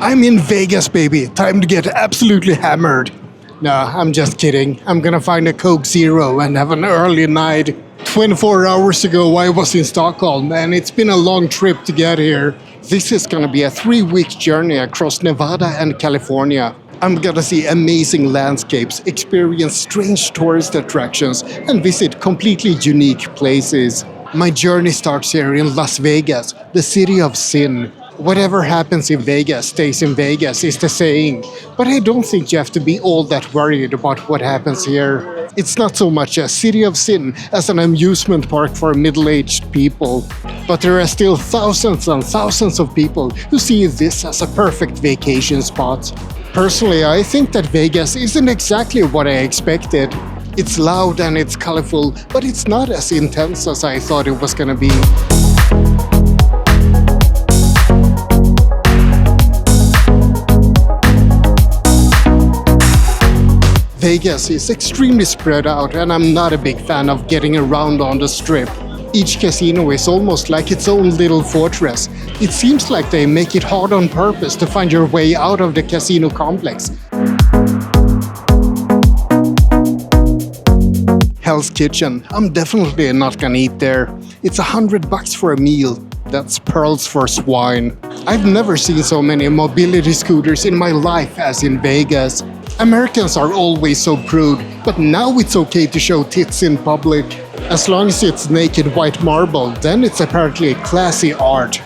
I'm in Vegas, baby. Time to get absolutely hammered. Nah, I'm just kidding. I'm gonna find a Coke Zero and have an early night. 24 hours ago, I was in Stockholm, and it's been a long trip to get here. This is gonna be a 3-week journey across Nevada and California. I'm gonna see amazing landscapes, experience strange tourist attractions, and visit completely unique places. My journey starts here in Las Vegas, the city of sin. Whatever happens in Vegas stays in Vegas is the saying, but I don't think you have to be all that worried about what happens here. It's not so much a city of sin as an amusement park for middle-aged people. But there are still thousands and thousands of people who see this as a perfect vacation spot. Personally, I think that Vegas isn't exactly what I expected. It's loud and it's colorful, but it's not as intense as I thought it was gonna be. Vegas is extremely spread out, and I'm not a big fan of getting around on the strip. Each casino is almost like its own little fortress. It seems like they make it hard on purpose to find your way out of the casino complex. Hell's Kitchen. I'm definitely not gonna eat there. It's $100 for a meal. That's pearls for swine. I've never seen so many mobility scooters in my life as in Vegas. Americans are always so prude, but now it's okay to show tits in public. As long as it's naked white marble, then it's apparently classy art.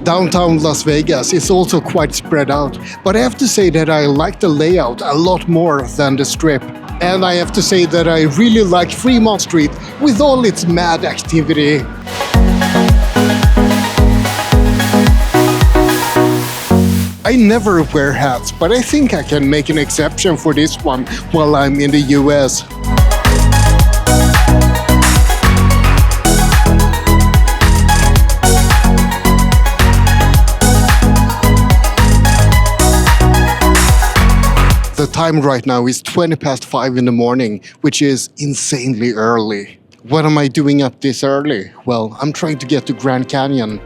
Downtown Las Vegas is also quite spread out, but I have to say that I like the layout a lot more than the strip. And I have to say that I really like Fremont Street with all its mad activity. I never wear hats, but I think I can make an exception for this one while I'm in the US. The time right now is 20 past 5 in the morning, which is insanely early. What am I doing up this early? Well, I'm trying to get to Grand Canyon.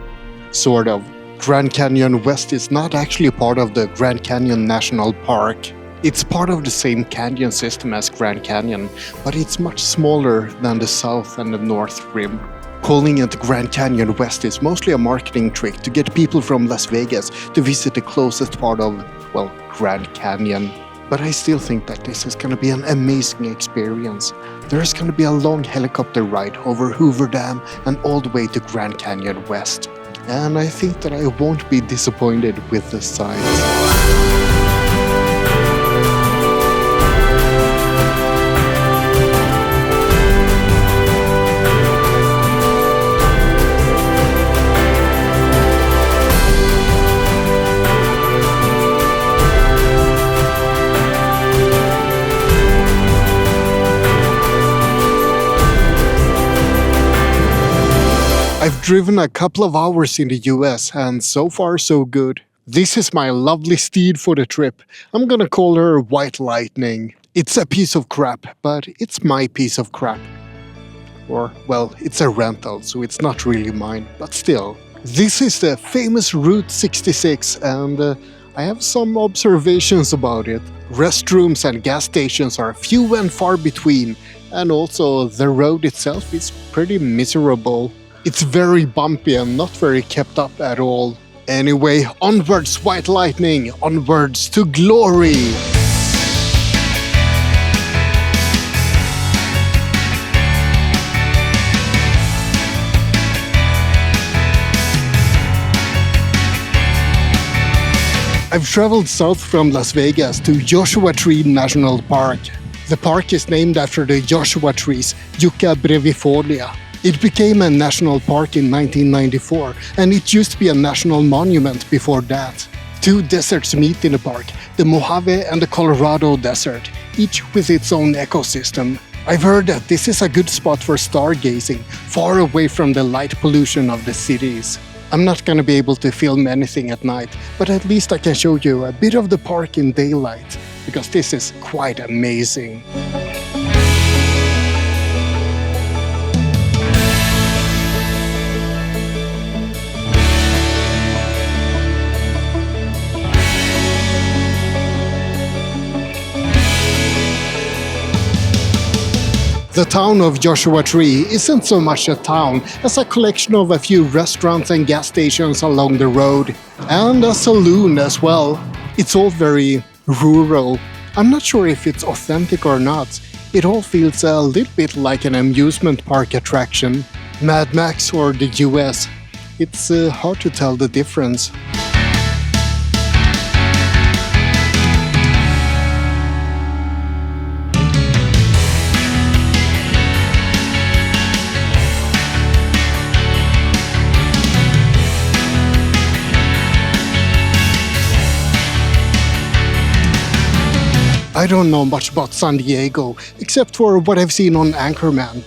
Sort of. Grand Canyon West is not actually part of the Grand Canyon National Park. It's part of the same canyon system as Grand Canyon, but it's much smaller than the south and the north rim. Calling it Grand Canyon West is mostly a marketing trick to get people from Las Vegas to visit the closest part of, well, Grand Canyon. But I still think that this is going to be an amazing experience. There's going to be a long helicopter ride over Hoover Dam and all the way to Grand Canyon West. And I think that I won't be disappointed with the sights. I've driven a couple of hours in the US, and so far so good. This is my lovely steed for the trip. I'm gonna call her White Lightning. It's a piece of crap, but it's my piece of crap. Or, well, it's a rental, so it's not really mine, but still. This is the famous Route 66, and I have some observations about it. Restrooms and gas stations are few and far between, and also the road itself is pretty miserable. It's very bumpy and not very kept up at all. Anyway, onwards White Lightning, onwards to glory! I've traveled south from Las Vegas to Joshua Tree National Park. The park is named after the Joshua trees, Yucca brevifolia. It became a national park in 1994, and it used to be a national monument before that. Two deserts meet in the park, the Mojave and the Colorado Desert, each with its own ecosystem. I've heard that this is a good spot for stargazing, far away from the light pollution of the cities. I'm not gonna be able to film anything at night, but at least I can show you a bit of the park in daylight, because this is quite amazing. The town of Joshua Tree isn't so much a town as a collection of a few restaurants and gas stations along the road, and a saloon as well. It's all very rural. I'm not sure if it's authentic or not. It all feels a little bit like an amusement park attraction. Mad Max or the US. It's hard to tell the difference. I don't know much about San Diego, except for what I've seen on Anchorman.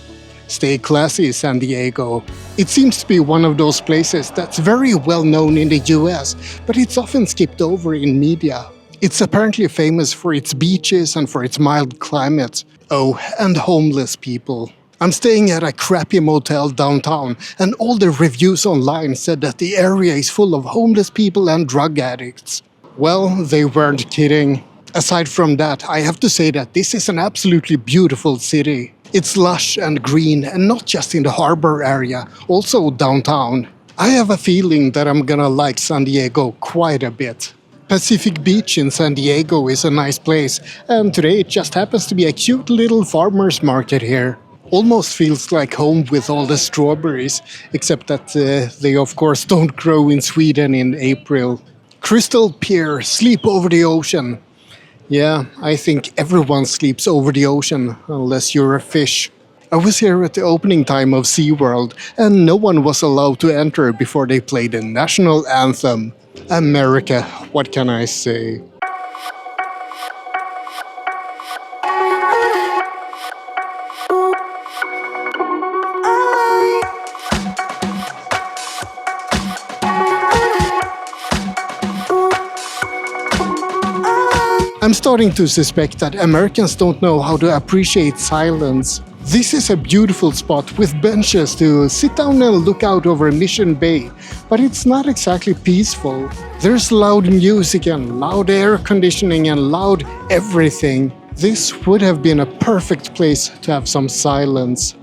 Stay classy, San Diego. It seems to be one of those places that's very well known in the US, but it's often skipped over in media. It's apparently famous for its beaches and for its mild climate. Oh, and homeless people. I'm staying at a crappy motel downtown, and all the reviews online said that the area is full of homeless people and drug addicts. Well, they weren't kidding. Aside from that, I have to say that this is an absolutely beautiful city. It's lush and green, and not just in the harbor area, also downtown. I have a feeling that I'm gonna like San Diego quite a bit. Pacific Beach in San Diego is a nice place, and today it just happens to be a cute little farmer's market here. Almost feels like home with all the strawberries, except that they of course don't grow in Sweden in April. Crystal Pier, sleep over the ocean. Yeah, I think everyone sleeps over the ocean, unless you're a fish. I was here at the opening time of SeaWorld, and no one was allowed to enter before they played the national anthem. America, what can I say? I'm starting to suspect that Americans don't know how to appreciate silence. This is a beautiful spot with benches to sit down and look out over Mission Bay, but it's not exactly peaceful. There's loud music and loud air conditioning and loud everything. This would have been a perfect place to have some silence.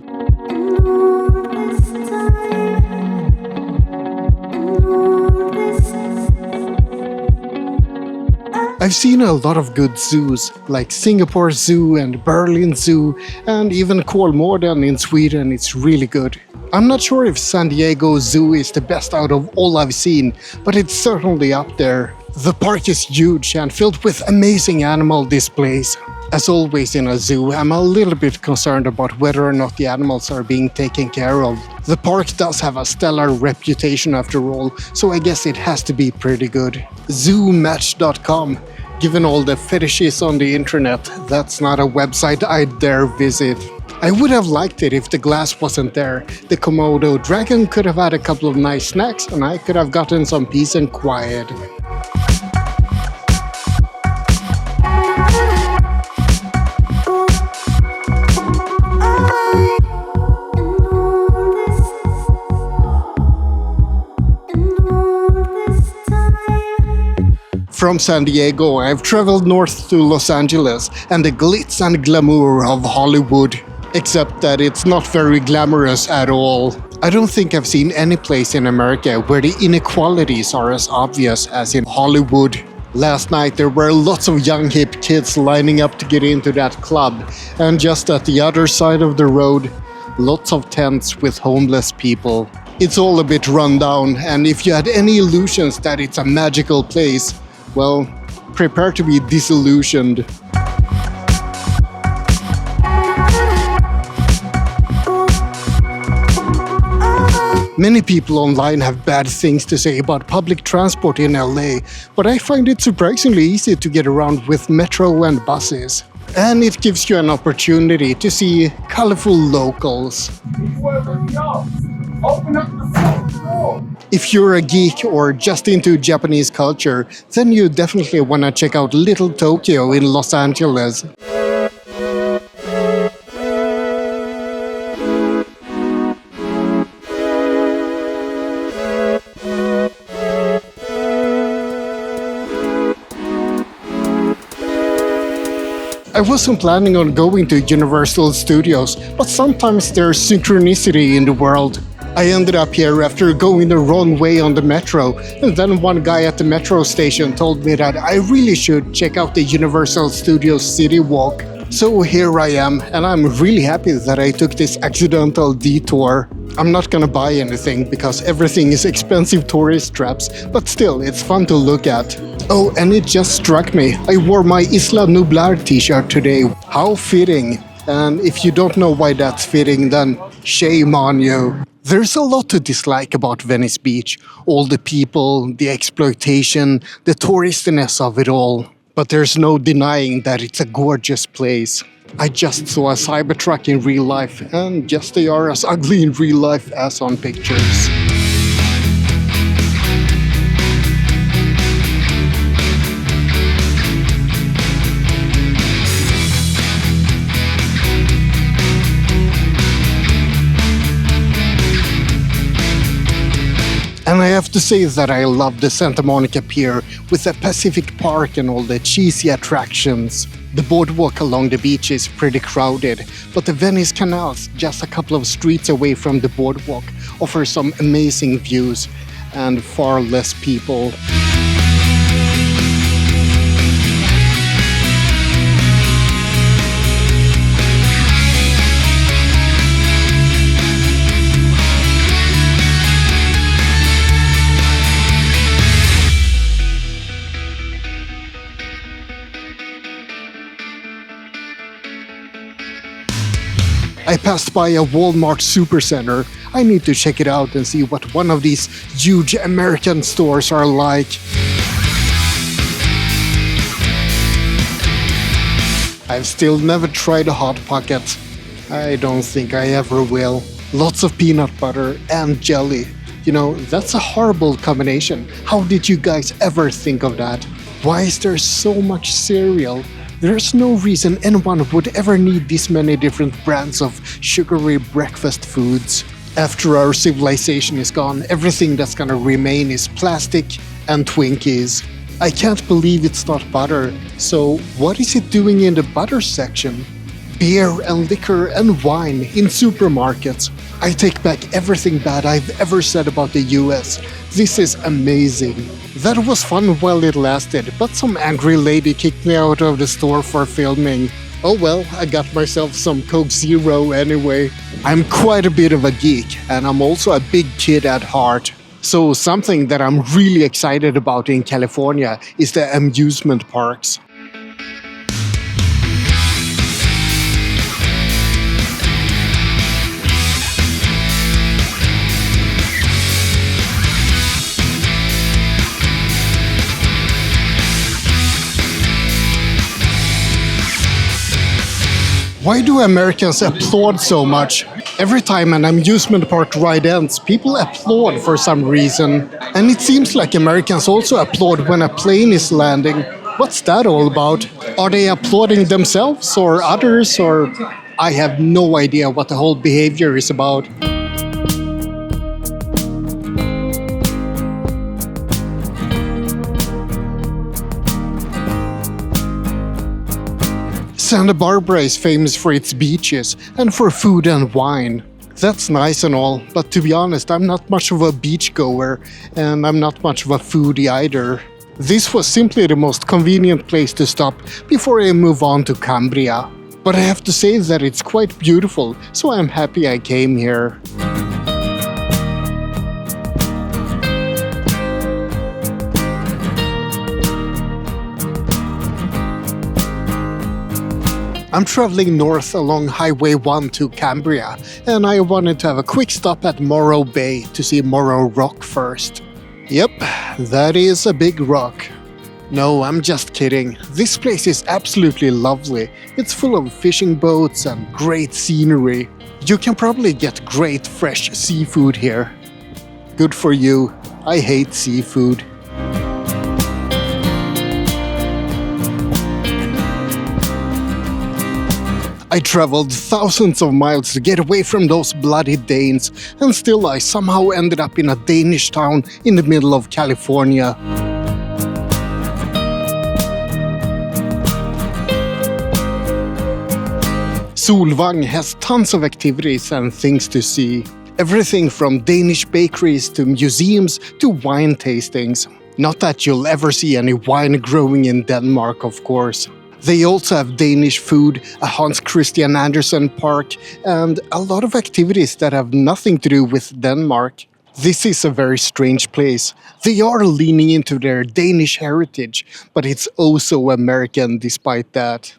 I've seen a lot of good zoos, like Singapore Zoo and Berlin Zoo, and even Kolmården in Sweden. It's really good. I'm not sure if San Diego Zoo is the best out of all I've seen, but it's certainly up there. The park is huge and filled with amazing animal displays. As always in a zoo, I'm a little bit concerned about whether or not the animals are being taken care of. The park does have a stellar reputation after all, so I guess it has to be pretty good. Zoomatch.com. Given all the fetishes on the internet, that's not a website I'd dare visit. I would have liked it if the glass wasn't there. The Komodo dragon could have had a couple of nice snacks, and I could have gotten some peace and quiet. From San Diego, I've traveled north to Los Angeles and the glitz and glamour of Hollywood. Except that it's not very glamorous at all. I don't think I've seen any place in America where the inequalities are as obvious as in Hollywood. Last night there were lots of young hip kids lining up to get into that club, and just at the other side of the road, lots of tents with homeless people. It's all a bit run down, and if you had any illusions that it's a magical place, well, prepare to be disillusioned. Many people online have bad things to say about public transport in LA, but I find it surprisingly easy to get around with metro and buses. And it gives you an opportunity to see colorful locals. Open up the front door. If you're a geek or just into Japanese culture, then you definitely want to check out Little Tokyo in Los Angeles. I wasn't planning on going to Universal Studios, but sometimes there's synchronicity in the world. I ended up here after going the wrong way on the metro, and then one guy at the metro station told me that I really should check out the Universal Studios City Walk. So here I am, and I'm really happy that I took this accidental detour. I'm not gonna buy anything because everything is expensive tourist traps, but still, it's fun to look at. Oh, and it just struck me. I wore my Isla Nublar t-shirt today. How fitting. And if you don't know why that's fitting, then shame on you. There's a lot to dislike about Venice Beach. All the people, the exploitation, the touristiness of it all. But there's no denying that it's a gorgeous place. I just saw a Cybertruck in real life, and yes, they are as ugly in real life as on pictures. And I have to say that I love the Santa Monica Pier with the Pacific Park and all the cheesy attractions. The boardwalk along the beach is pretty crowded, but the Venice canals, just a couple of streets away from the boardwalk, offer some amazing views and far less people. I passed by a Walmart supercenter. I need to check it out and see what one of these huge American stores are like. I've still never tried a Hot Pocket. I don't think I ever will. Lots of peanut butter and jelly. You know, that's a horrible combination. How did you guys ever think of that? Why is there so much cereal? There's no reason anyone would ever need this many different brands of sugary breakfast foods. After our civilization is gone, everything that's gonna remain is plastic and Twinkies. I can't believe it's not butter. So what is it doing in the butter section? Beer and liquor and wine in supermarkets. I take back everything bad I've ever said about the US. This is amazing. That was fun while it lasted, but some angry lady kicked me out of the store for filming. Oh well, I got myself some Coke Zero anyway. I'm quite a bit of a geek, and I'm also a big kid at heart. So something that I'm really excited about in California is the amusement parks. Why do Americans applaud so much? Every time an amusement park ride ends, people applaud for some reason. And it seems like Americans also applaud when a plane is landing. What's that all about? Are they applauding themselves or others, or I have no idea what the whole behavior is about. Santa Barbara is famous for its beaches and for food and wine. That's nice and all, but to be honest, I'm not much of a beachgoer and I'm not much of a foodie either. This was simply the most convenient place to stop before I move on to Cambria. But I have to say that it's quite beautiful, so I'm happy I came here. I'm traveling north along Highway 1 to Cambria, and I wanted to have a quick stop at Morro Bay to see Morro Rock first. Yep, that is a big rock. No, I'm just kidding. This place is absolutely lovely. It's full of fishing boats and great scenery. You can probably get great fresh seafood here. Good for you. I hate seafood. I traveled thousands of miles to get away from those bloody Danes, and still I somehow ended up in a Danish town in the middle of California. Solvang has tons of activities and things to see. Everything from Danish bakeries to museums to wine tastings. Not that you'll ever see any wine growing in Denmark, of course. They also have Danish food, a Hans Christian Andersen park, and a lot of activities that have nothing to do with Denmark. This is a very strange place. They are leaning into their Danish heritage, but it's also American despite that.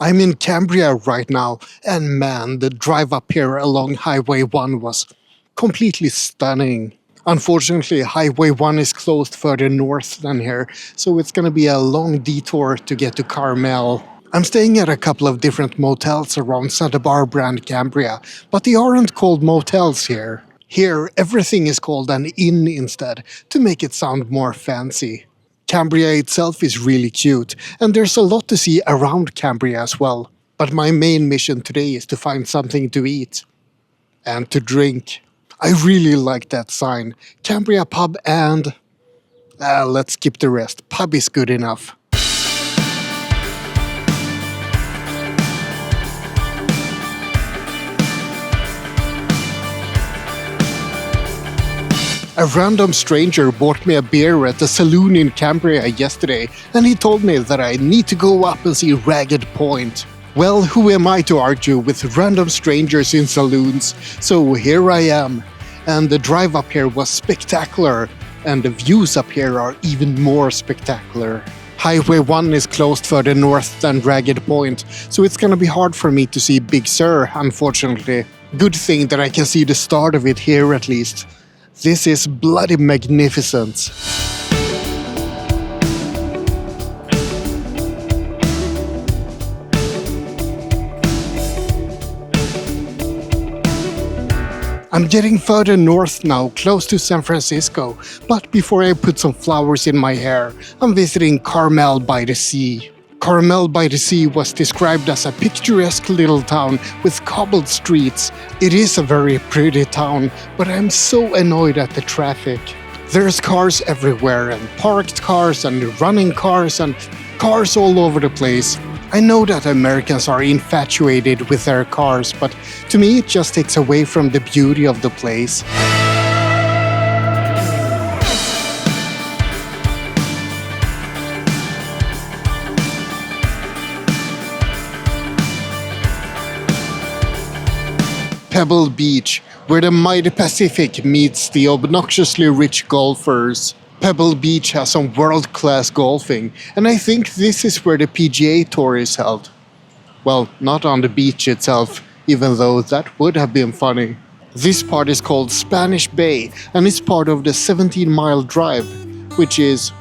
I'm in Cambria right now, and man, the drive up here along Highway 1 was completely stunning. Unfortunately, Highway 1 is closed further north than here, so it's gonna be a long detour to get to Carmel. I'm staying at a couple of different motels around Santa Barbara and Cambria, but they aren't called motels here. Here, everything is called an inn instead, to make it sound more fancy. Cambria itself is really cute, and there's a lot to see around Cambria as well. But my main mission today is to find something to eat. And to drink. I really like that sign. Cambria Pub and... let's skip the rest. Pub is good enough. A random stranger bought me a beer at the saloon in Cambria yesterday, and he told me that I need to go up and see Ragged Point. Well, who am I to argue with random strangers in saloons? So here I am. And the drive up here was spectacular, and the views up here are even more spectacular. Highway 1 is closed further north than Ragged Point, so it's gonna be hard for me to see Big Sur, unfortunately. Good thing that I can see the start of it here at least. This is bloody magnificent. I'm getting further north now, close to San Francisco, but before I put some flowers in my hair, I'm visiting Carmel by the Sea. Carmel by the Sea was described as a picturesque little town with cobbled streets. It is a very pretty town, but I'm so annoyed at the traffic. There's cars everywhere, and parked cars and running cars and cars all over the place. I know that Americans are infatuated with their cars, but to me it just takes away from the beauty of the place. Pebble Beach, where the mighty Pacific meets the obnoxiously rich golfers. Pebble Beach has some world-class golfing, and I think this is where the PGA Tour is held. Well, not on the beach itself, even though that would have been funny. This part is called Spanish Bay, and it's part of the 17-mile drive, which is,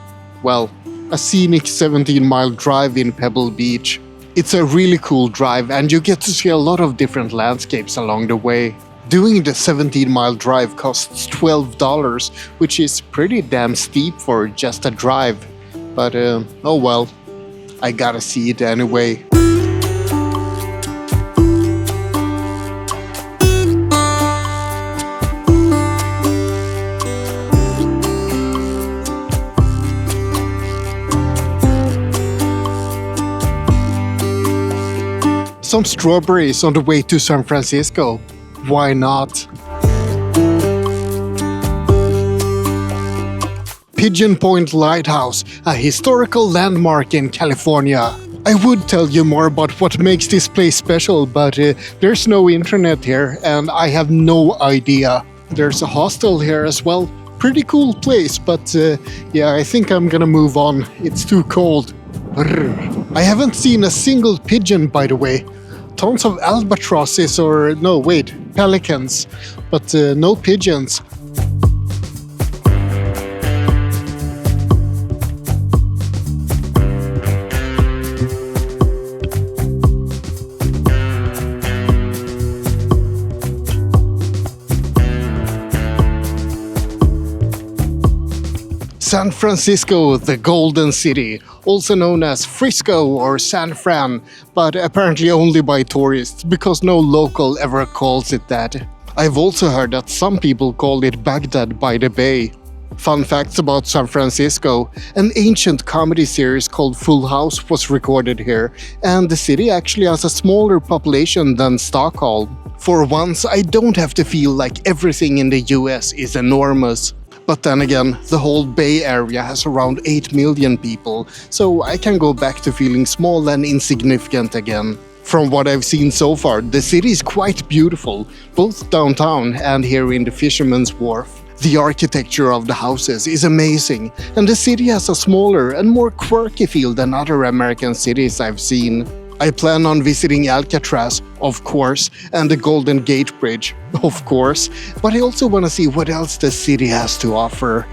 well, a scenic 17-mile drive in Pebble Beach. It's a really cool drive, and you get to see a lot of different landscapes along the way. Doing the 17-mile drive costs $12, which is pretty damn steep for just a drive. But oh well, I gotta see it anyway. Some strawberries on the way to San Francisco. Why not? Pigeon Point Lighthouse, a historical landmark in California. I would tell you more about what makes this place special, but there's no internet here and I have no idea. There's a hostel here as well. Pretty cool place, but yeah, I think I'm gonna move on. It's too cold. I haven't seen a single pigeon, by the way. Tons of albatrosses or, no, wait, pelicans, but no pigeons. San Francisco, the Golden City, also known as Frisco or San Fran, but apparently only by tourists, because no local ever calls it that. I've also heard that some people call it Baghdad by the Bay. Fun facts about San Francisco: an ancient comedy series called Full House was recorded here, and the city actually has a smaller population than Stockholm. For once, I don't have to feel like everything in the US is enormous. But then again, the whole Bay Area has around 8 million people, so I can go back to feeling small and insignificant again. From what I've seen so far, the city is quite beautiful, both downtown and here in the Fisherman's Wharf. The architecture of the houses is amazing, and the city has a smaller and more quirky feel than other American cities I've seen. I plan on visiting Alcatraz, of course, and the Golden Gate Bridge, of course, but I also want to see what else the city has to offer.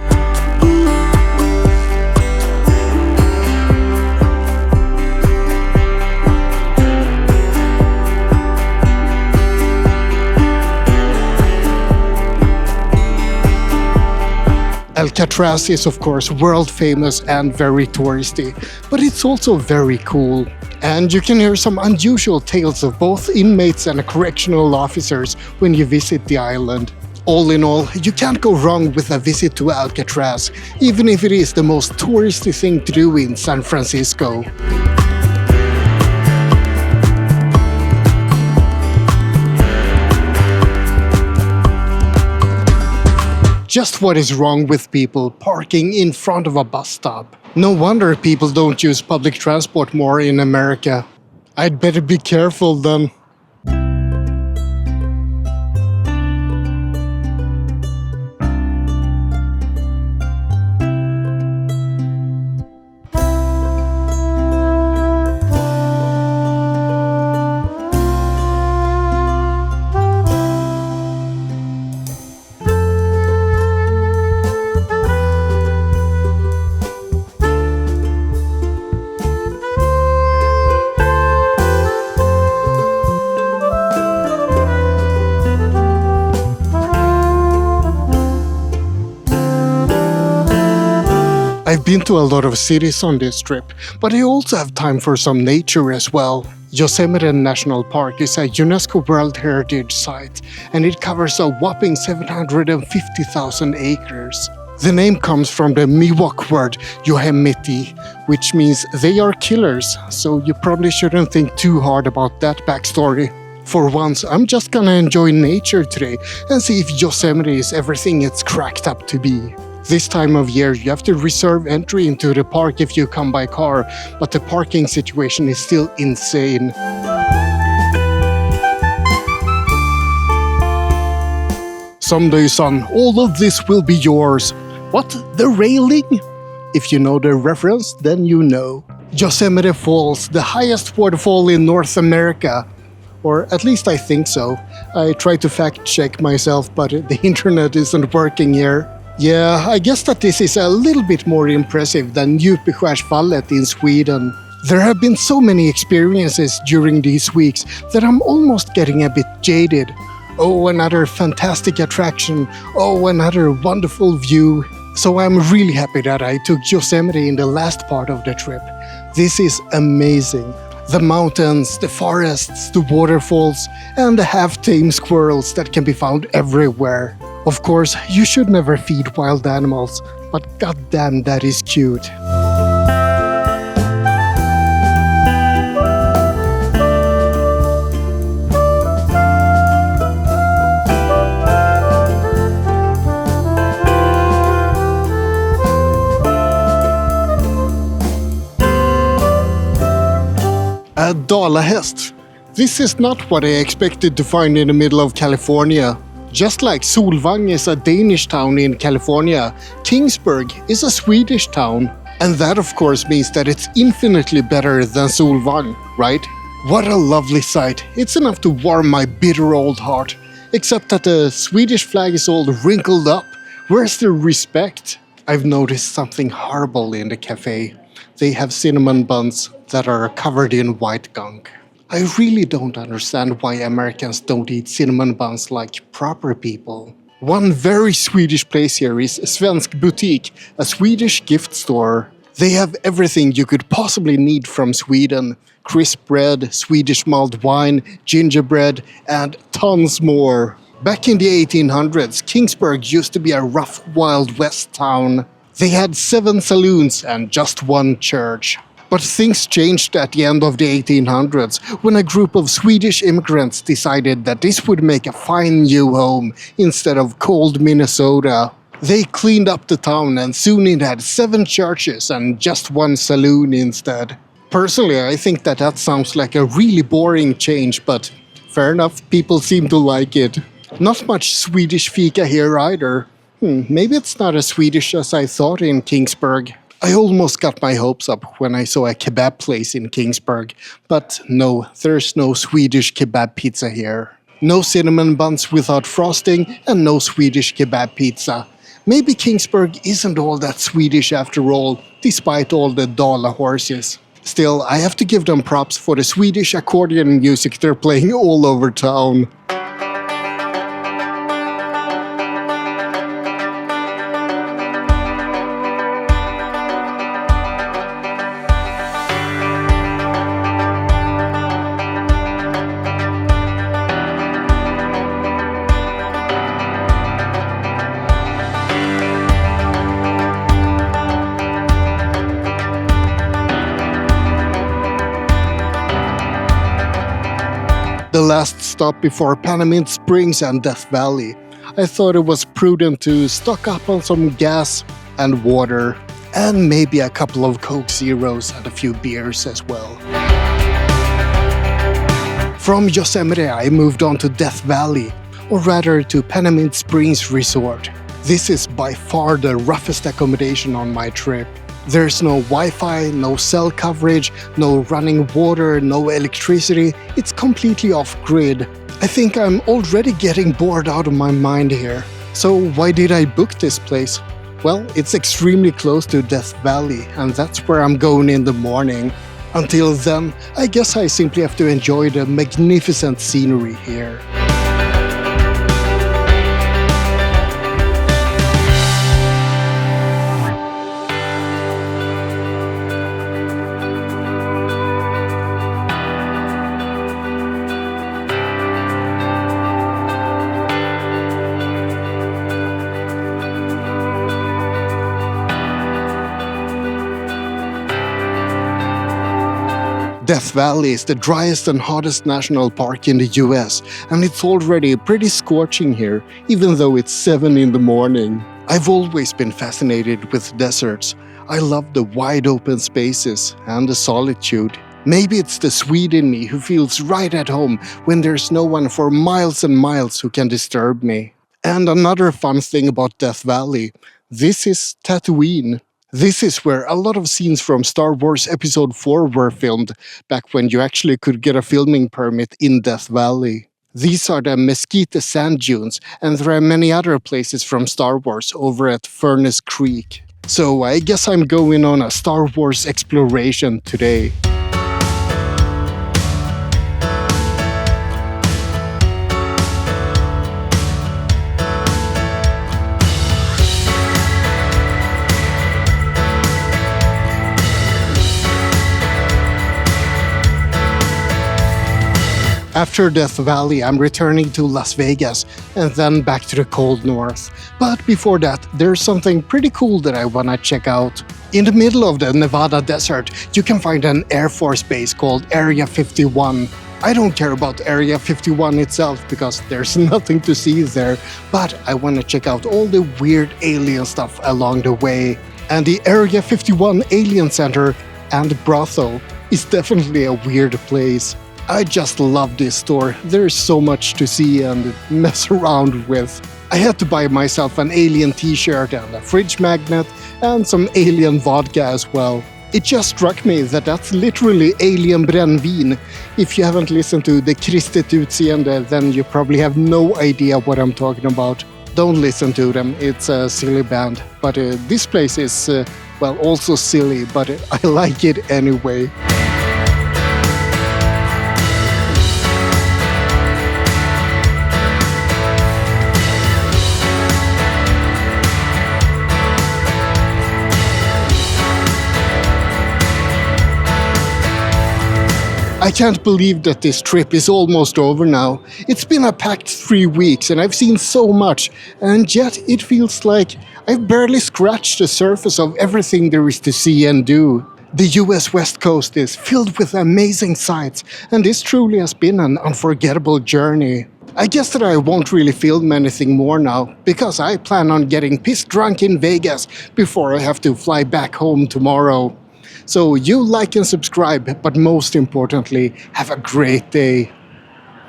Alcatraz is of course world famous and very touristy, but it's also very cool. And you can hear some unusual tales of both inmates and correctional officers when you visit the island. All in all, you can't go wrong with a visit to Alcatraz, even if it is the most touristy thing to do in San Francisco. Just what is wrong with people parking in front of a bus stop? No wonder people don't use public transport more in America. I'd better be careful then. I've been to a lot of cities on this trip, but I also have time for some nature as well. Yosemite National Park is a UNESCO World Heritage Site, and it covers a whopping 750,000 acres. The name comes from the Miwok word Yosemite, which means they are killers, so you probably shouldn't think too hard about that backstory. For once, I'm just gonna enjoy nature today and see if Yosemite is everything it's cracked up to be. This time of year, you have to reserve entry into the park if you come by car, but the parking situation is still insane. Someday, son, all of this will be yours. What? The railing? If you know the reference, then you know. Yosemite Falls, the highest waterfall in North America. Or at least I think so. I tried to fact check myself, but the internet isn't working here. Yeah, I guess that this is a little bit more impressive than Djupskärsfallet in Sweden. There have been so many experiences during these weeks that I'm almost getting a bit jaded. Oh, another fantastic attraction. Oh, another wonderful view. So I'm really happy that I took Yosemite in the last part of the trip. This is amazing. The mountains, the forests, the waterfalls, and the half-tame squirrels that can be found everywhere. Of course, you should never feed wild animals, but goddamn that is cute. A dalahäst. This is not what I expected to find in the middle of California. Just like Solvang is a Danish town in California, Kingsburg is a Swedish town. And that of course means that it's infinitely better than Solvang, right? What a lovely sight. It's enough to warm my bitter old heart. Except that the Swedish flag is all wrinkled up. Where's the respect? I've noticed something horrible in the cafe. They have cinnamon buns that are covered in white gunk. I really don't understand why Americans don't eat cinnamon buns like proper people. One very Swedish place here is Svensk Butik, a Swedish gift store. They have everything you could possibly need from Sweden. Crisp bread, Swedish mulled wine, gingerbread, and tons more. Back in the 1800s, Kingsburg used to be a rough Wild West town. They had 7 saloons and just 1 church. But things changed at the end of the 1800s when a group of Swedish immigrants decided that this would make a fine new home instead of cold Minnesota. They cleaned up the town and soon it had 7 churches and just 1 saloon instead. Personally, I think that sounds like a really boring change, but fair enough, people seem to like it. Not much Swedish fika here either. Maybe it's not as Swedish as I thought in Kingsburg. I almost got my hopes up when I saw a kebab place in Kingsburg, but no, there's no Swedish kebab pizza here. No cinnamon buns without frosting and no Swedish kebab pizza. Maybe Kingsburg isn't all that Swedish after all, despite all the Jolla horses. Still, I have to give them props for the Swedish accordion music they're playing all over town. The last stop before Panamint Springs and Death Valley. I thought it was prudent to stock up on some gas and water, and maybe a couple of Coke Zeros and a few beers as well. From Yosemite I moved on to Death Valley, or rather to Panamint Springs Resort. This is by far the roughest accommodation on my trip. There's no Wi-Fi, no cell coverage, no running water, no electricity. It's completely off-grid. I think I'm already getting bored out of my mind here. So why did I book this place? Well, it's extremely close to Death Valley, and that's where I'm going in the morning. Until then, I guess I simply have to enjoy the magnificent scenery here. Death Valley is the driest and hottest national park in the US, and it's already pretty scorching here, even though it's 7 in the morning. I've always been fascinated with deserts. I love the wide open spaces and the solitude. Maybe it's the Swede in me who feels right at home when there's no one for miles and miles who can disturb me. And another fun thing about Death Valley, this is Tatooine. This is where a lot of scenes from Star Wars Episode 4 were filmed, back when you actually could get a filming permit in Death Valley. These are the Mesquite sand dunes, and there are many other places from Star Wars over at Furnace Creek. So I guess I'm going on a Star Wars exploration today. After Death Valley, I'm returning to Las Vegas and then back to the cold north. But before that, there's something pretty cool that I wanna check out. In the middle of the Nevada desert, you can find an Air Force base called Area 51. I don't care about Area 51 itself because there's nothing to see there, but I wanna check out all the weird alien stuff along the way. And the Area 51 Alien Center and brothel is definitely a weird place. I just love this store. There's so much to see and mess around with. I had to buy myself an alien t-shirt and a fridge magnet and some alien vodka as well. It just struck me that that's literally alien brännvin. If you haven't listened to the Kristet Utseende, then you probably have no idea what I'm talking about. Don't listen to them, it's a silly band. But this place is, well, also silly, but I like it anyway. I can't believe that this trip is almost over now. It's been a packed 3 weeks and I've seen so much, and yet it feels like I've barely scratched the surface of everything there is to see and do. The US West Coast is filled with amazing sights, and this truly has been an unforgettable journey. I guess that I won't really film anything more now, because I plan on getting pissed drunk in Vegas before I have to fly back home tomorrow. So you like and subscribe, but most importantly, have a great day.